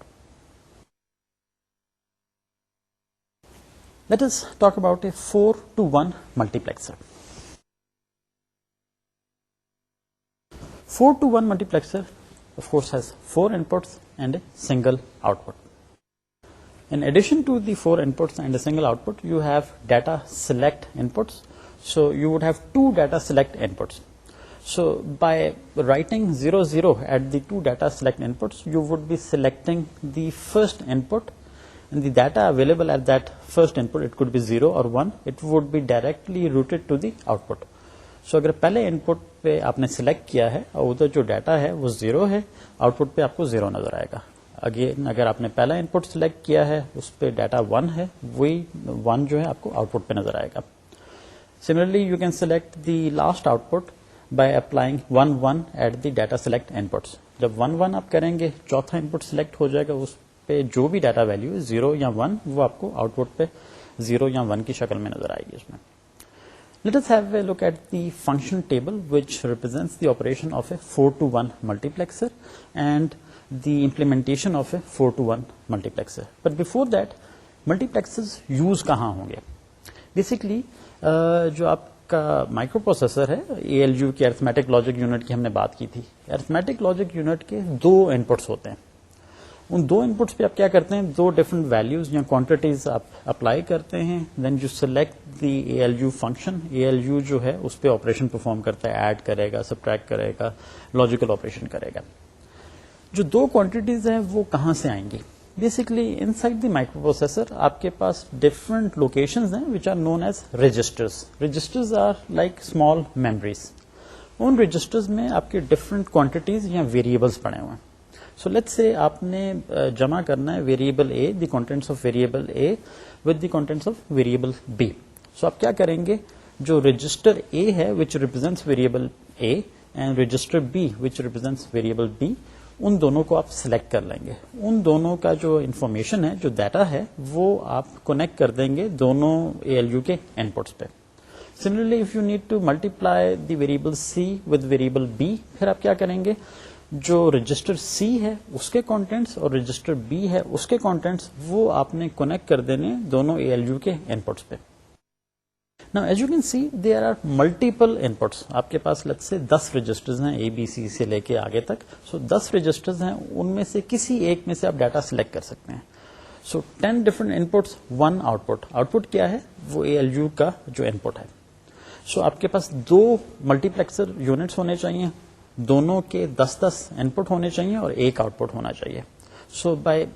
Let us talk about a 4-to-1 multiplexer. 4-to-1 multiplexer, of course, has 4 inputs and a single output. In addition to the 4 inputs and a single output, you have data select inputs. So you would have 2 data select inputs. So by writing 0, 0 at the 2 data select inputs, you would be selecting the first input, and the data available at that first input, it could be 0 or 1, it would be directly routed to the output. So अगर पहले input पे आपने select किया है और उधर जो data है वो 0 है, आउटपुट पे आपको 0 नजर आएगा. अगेन अगर आपने पहला इनपुट सेलेक्ट किया है उस पे डाटा 1 है, वही 1 जो है आपको आउटपुट पे नजर आएगा. Similarly, you can select the last output by applying 1, 1 at the data select inputs. जब 1, 1 आप करेंगे, चौथा इनपुट सेलेक्ट हो जाएगा, उस पे जो भी डाटा वैल्यू है 0 या 1 वो आपको आउटपुट पे 0 या 1 की शक्ल में नजर आएगी इसमें. Let us have a look at the function table which represents the operation of a 4-to-1 multiplexer, and the implementation of a 4-to-1 multiplexer. But before that, multiplexers use कहाँ होंगे? बेसिकली जो आपका माइक्रो प्रोसेसर है, ALU की arithmetic logic unit की हमने बात की थी. अरिथमेटिक लॉजिक यूनिट के दो इनपुट्स होते हैं. उन दो इनपुट्स पे आप क्या करते हैं, दो डिफरेंट वैल्यूज या क्वांटिटीज आप अप्लाई करते हैं. Then you select the ALU function. ALU जो है उस पर ऑपरेशन परफॉर्म करता है, ऐड करेगा, सब्ट्रैक्ट करेगा, लॉजिकल ऑपरेशन करेगा. जो दो क्वांटिटीज हैं वो कहां से आएंगी? Basically inside the microprocessor आपके पास डिफरेंट लोकेशंस हैं which are known as registers. Registers are like small memories. उन रजिस्टर्स में आपके डिफरेंट क्वांटिटीज या वेरिएबल्स पड़े हुए हैं. सो लेट्स से आपने जमा करना है variable A, the contents of variable A with the contents of variable B. So आप क्या करेंगे, जो रजिस्टर ए है which represents variable A and register B which represents variable B, उन दोनों को आप सिलेक्ट कर लेंगे. उन दोनों का जो इंफॉर्मेशन है, जो डाटा है, वो आप कनेक्ट कर देंगे दोनों ALU के इनपुट्स पे. Similarly if you need to multiply the variable c with variable b, फिर आप क्या करेंगे, जो रजिस्टर सी है उसके कंटेंट्स और रजिस्टर बी है उसके कंटेंट्स, वो आपने कनेक्ट कर देने दोनों ALU के इनपुट्स पे. Now as you can see there are multiple inputs. आपके पास लेट्स से 10 रजिस्टर्स हैं ABC से लेके आगे तक. सो 10 रजिस्टर्स हैं, उनमें से किसी एक में से आप डाटा सिलेक्ट कर सकते हैं. सो 10 डिफरेंट इनपुट्स, 1 आउटपुट. आउटपुट क्या है, वो ALU का जो इनपुट है. सो आपके पास दो मल्टीप्लेक्सर यूनिट्स होने चाहिए, दोनों के 10-10 इनपुट होने चाहिए और एक आउटपुट होना चाहिए. So by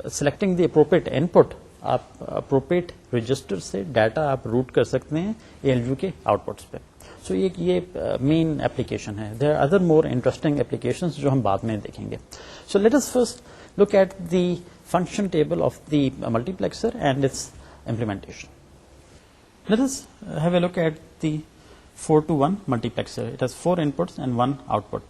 selecting the appropriate input, आप अप्रोप्रिएट रजिस्टर से डाटा आप रूट कर सकते हैं ALU के आउटपुट्स पे. सो ये मेन एप्लीकेशन है. There are other more interesting applications जो हम बाद में देखेंगे. So let us first look at the function table of the multiplexer and its implementation. Let us have a look at the 4-to-1 multiplexer. It has 4 inputs and 1 output.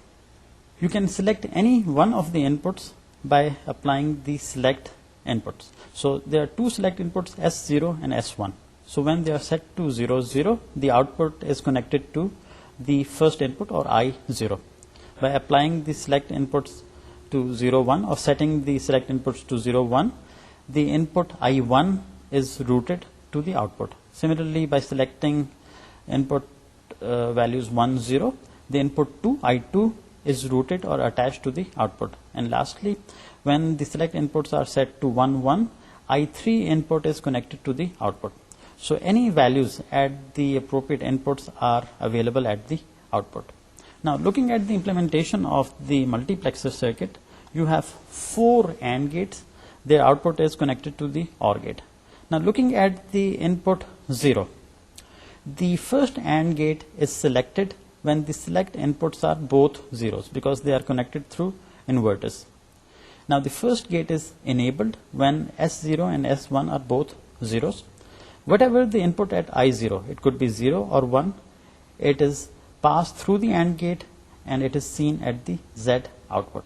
You can select any one of the inputs by applying the select inputs. So there are two select inputs, S0 and S1. So when they are set to 0, 0, the output is connected to the first input or I0. By applying the select inputs to 0, 1 or setting the select inputs to 0, 1, the input I1 is routed to the output. Similarly, by selecting input values 1, 0, the input 2 I2 is routed or attached to the output. And lastly, when the select inputs are set to 1, 1, I3 input is connected to the output. So any values at the appropriate inputs are available at the output. Now looking at the implementation of the multiplexer circuit, you have 4 AND gates. Their output is connected to the OR gate. Now looking at the input 0, the first AND gate is selected when the select inputs are both zeros because they are connected through inverters. Now the first gate is enabled when S0 and S1 are both zeros. Whatever the input at I0, it could be 0 or 1, it is passed through the AND gate and it is seen at the Z output.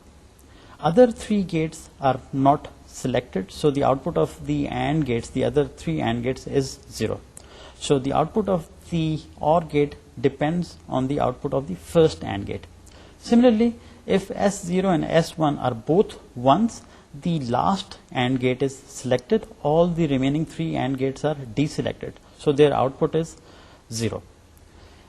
Other 3 gates are not selected, so the output of the AND gates, the other 3 AND gates, is 0. So the output of the OR gate depends on the output of the first AND gate. Similarly, if S0 and S1 are both 1s, the last AND gate is selected, all the remaining 3 AND gates are deselected, so their output is 0.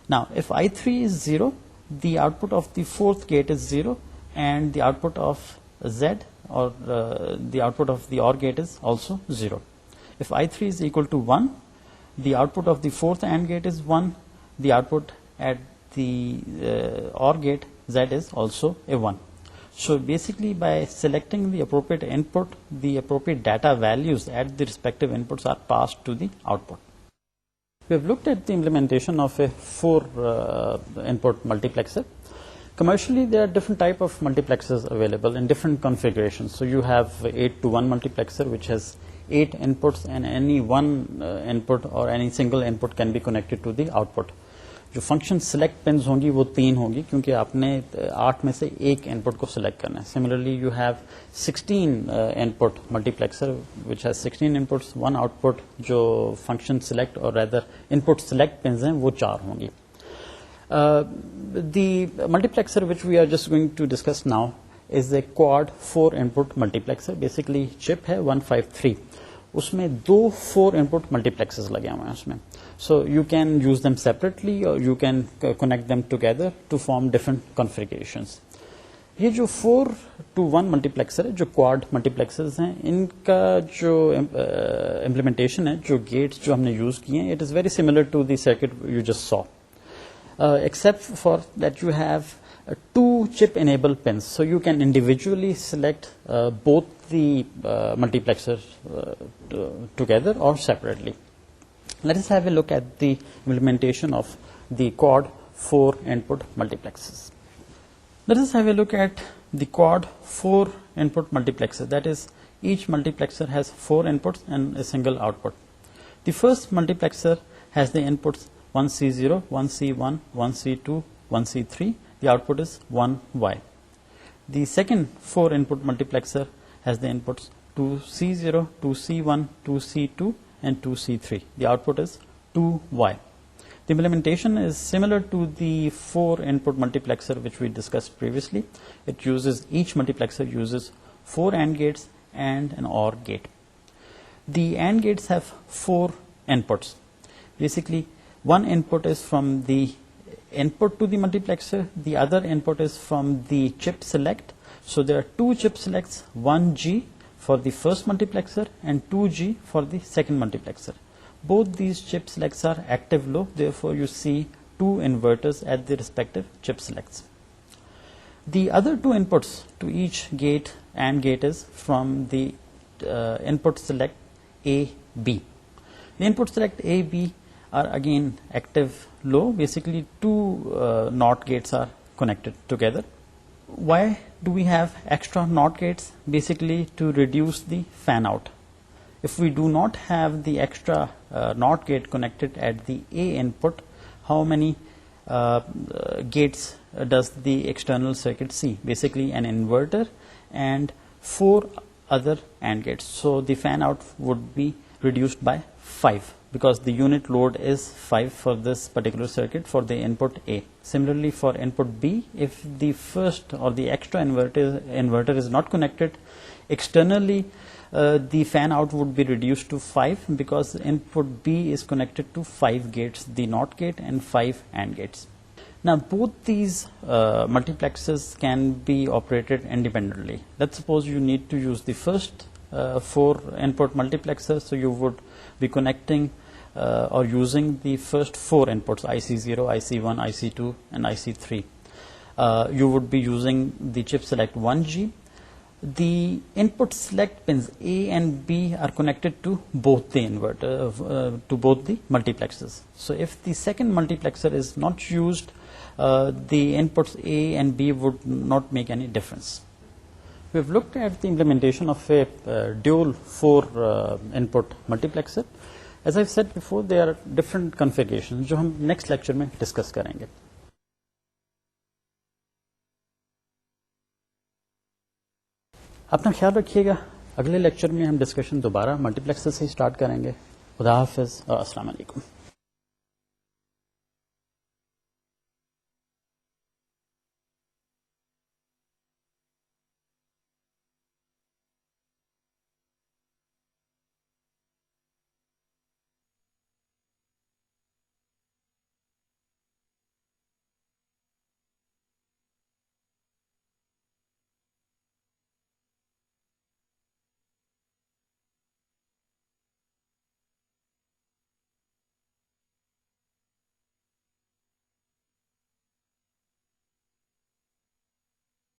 Now if I3 is 0, the output of the fourth gate is 0 and the output of Z or the output of the OR gate is also 0. If I3 is equal to 1, the output of the fourth AND gate is 1, the output at the OR gate Z is also a 1. So basically by selecting the appropriate input, the appropriate data values at the respective inputs are passed to the output. We have looked at the implementation of a 4 input multiplexer. Commercially, there are different type of multiplexers available in different configurations. So you have 8-to-1 multiplexer which has 8 inputs and any one input or any single input can be connected to the output. जो function select pins होंगी वो 3 होंगी क्योंकि आपने 8 में से एक input को सिलेक्ट करना है. Similarly you have 16 input multiplexer which has 16 inputs, 1 output. जो फंक्शन सिलेक्ट और रेदर इनपुट सिलेक्ट पिन्स हैं वो 4 होंगी. The multiplexer which we are just going to discuss now is a quad 4 input multiplexer. Basically chip है 153, उसमें दो 4 input multiplexers लगे हुए हैं उसमें. So you can use them separately or you can connect them together to form different configurations. ये जो 4-to-1 multiplexer है, जो क्वाड मल्टीप्लेक्सर्स हैं, इनका जो इम्प्लीमेंटेशन है, जो गेट्स जो हमने यूज किए हैं, it is very similar to the circuit you just saw, except for that you have 2 chip enable pins, so you can individually select both the multiplexers together or separately. Let us have a look at the implementation of the quad 4 input multiplexers. Let us have a look at the quad 4 input multiplexer. That is, each multiplexer has 4 inputs and a single output. The first multiplexer has the inputs 1C0, 1C1, 1C2, 1C3. The output is 1Y. The second 4 input multiplexer has the inputs 2C0, 2C1, 2C2 and 2C3. The output is 2Y. The implementation is similar to the 4 input multiplexer which we discussed previously. It uses, each multiplexer uses 4 AND gates and an OR gate. The AND gates have 4 inputs. Basically, one input is from the input to the multiplexer, the other input is from the chip select. So there are 2 chip selects, 1G for the first multiplexer and 2G for the second multiplexer. Both these chip selects are active low, therefore you see 2 inverters at the respective chip selects. The other 2 inputs to each gate and gate is from the input select A, B. The input select A, B are again active low. Basically 2 NOT gates are connected together. Why do we have extra NOT gates? Basically to reduce the fan out. If we do not have the extra NOT gate connected at the A input, how many gates does the external circuit see? Basically an inverter and 4 other AND gates. So the fan out would be reduced by 5 because the unit load is 5 for this particular circuit for the input A. Similarly for input B, if the first or the extra inverter is not connected externally, the fan out would be reduced to 5 because input B is connected to 5 gates, the NOT gate and 5 AND gates. Now both these multiplexers can be operated independently. Let's suppose you need to use the first 4 input multiplexer, so you would be connecting or using the first 4 inputs, IC0, IC1, IC2 and IC3. You would be using the chip select 1G. The input select pins A and B are connected to both the inverter, to both the multiplexers. So if the second multiplexer is not used, the inputs A and B would not make any difference. We have looked at the implementation of a dual 4 input multiplexer. As I've said before, there are different configurations जो हम next lecture में discuss करेंगे. अपना ख्याल रखिएगा. अगले lecture में हम डिस्कशन दोबारा मल्टीप्लेक्सर से स्टार्ट करेंगे. खुदा हाफिज़ और अस्सलाम वालेकुम.